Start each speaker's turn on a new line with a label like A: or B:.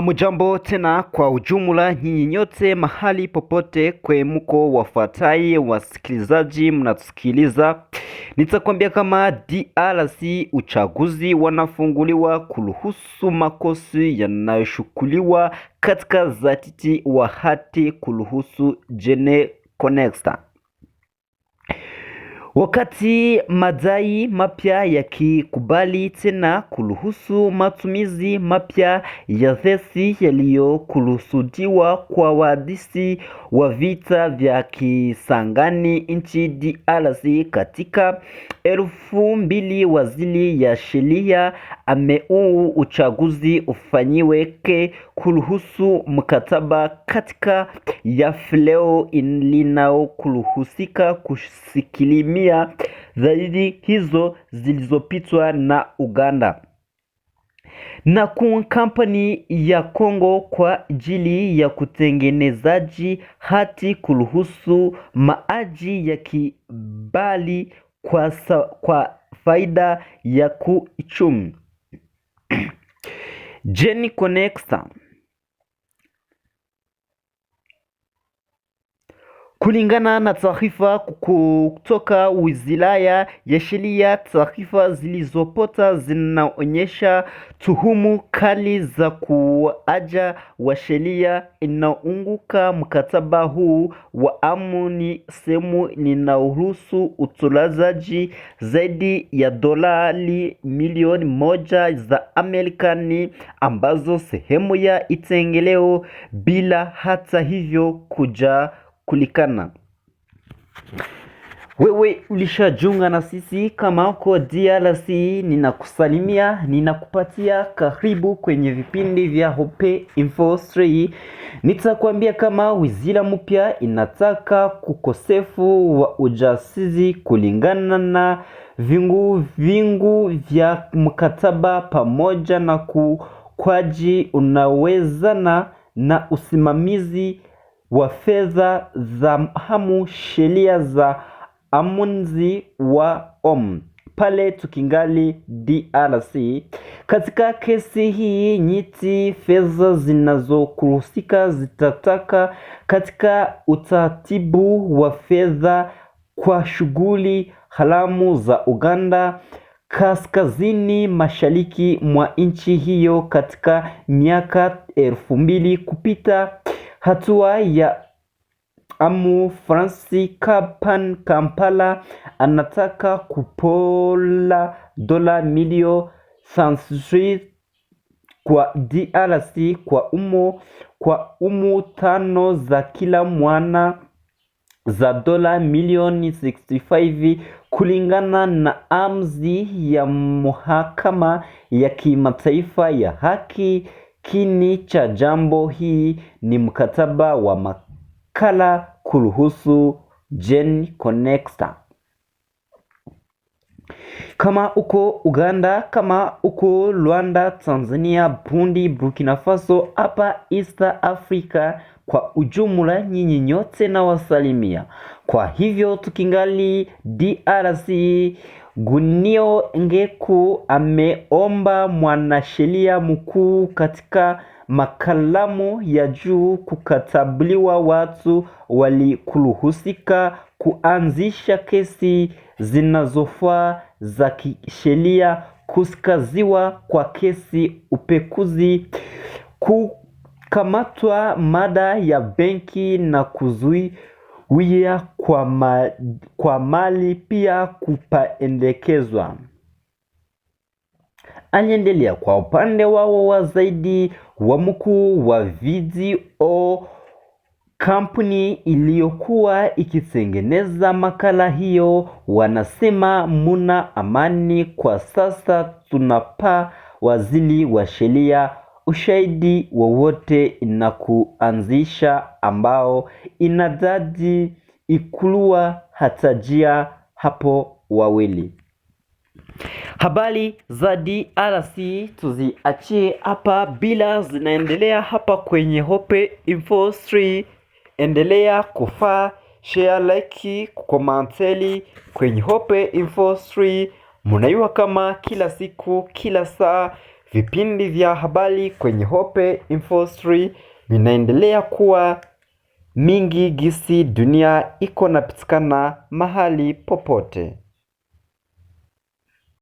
A: Hamujambo tena kwa ujumla nyinyi nyote mahali popote kwe mko wafuatai wasikilizaji mnatusikiliza. Nitakwambia kama DRC uchaguzi wanafunguliwa kuruhusu makosi yanayoshukuliwa katika zatiti wa hati kuruhusu Jene Connecta. Wakati madai mapya yakikubali tena kuruhusu matumizi mapya ya gesi yaliyokusudiwa kwa wahandisi wa vita vya Kisangani nchi DRC katika 2000, waziri ya sheria ameuu uchaguzi ufanyiweke kuruhusu mkataba katika ya leo linao kuruhusika kusikilimia zaidi hizo zilizopitwa na Uganda na kampani ya Kongo kwa ajili ya kutengenezaji hati kuruhusu maaji ya kibali kwa faida ya kuichumi. Jene Connecta. Kulingana na taarifa kutoka Wizara ya Sheria, taarifa zilizopota zinaonyesha tuhumu kali za kuaja wa sheria inaunguka mkataba huu wa amani sehemu linaruhusu utozaji zaidi ya dolari milioni 1 za Amerikani ambazo sehemu ya itengeleo bila hata hivyo kulikana. Wewe ulishajunga na sisi kama uko DRC, ninakusalimia, ninakupatia karibu kwenye vipindi vya Hope Info 3. Nitakwambia kama wizara mpya inataka kukosefu wa ujasusi kulingana na vingu vya mkataba pamoja na kwaji unawezana na usimamizi wa fedha za sheria za amunzi wa pale tukingali DRC. Katika kesi hii nyiti fedha zinazokuhusika zitataka katika utaratibu wa fedha kwa shughuli haramu za Uganda kaskazini mashariki mwa nchi hiyo katika miaka 2000 kupita. Hatua ya Francis Kampala anataka kupola dola milioni 33 kwa DRC kwa tano za kila mwana za dola milioni 65 kulingana na amzi ya mahakama ya kimataifa ya haki. Kini cha jambo hii ni mkataba wa makala kuruhusu Jene Connecta. Kama uko Uganda, kama uko Rwanda, Tanzania, Burundi, Burkina Faso, hapa East Africa kwa ujumla nyinyi nyote na wasalimia. Kwa hivyo tukingali DRC, Gunio Ngeku ameomba mwanasheria mkuu katika makalamu ya juu kukatabliwa watu walikuruhusika kuanzisha kesi zinazofaa za kisheria, kuskaziwa kwa kesi upekuzi, kukamatwa mada ya benki na kuzuia kwa mali pia kupaendekezwa. Aliendelea kwa upande wao wa zaidi wa mkuu wa video kampuni iliyokuwa ikitengeneza makala hiyo wanasema muna amani kwa sasa, tunapa waziri wa sheria ushahidi wowote na kuanzisha ambao inadadi ikulua hatajia hapo wawili. Habari za DRC tuziachie hapa bila zinaendelea hapa kwenye Hope Info 3. Endelea kufaa, share, like, kukomanteli kwenye Hope Info 3. Munaiwa kama kila siku, kila saa vipindi vya habari kwenye Hope Info 3 vinaendelea kuwa mingi gisi dunia iko napitikana mahali popote.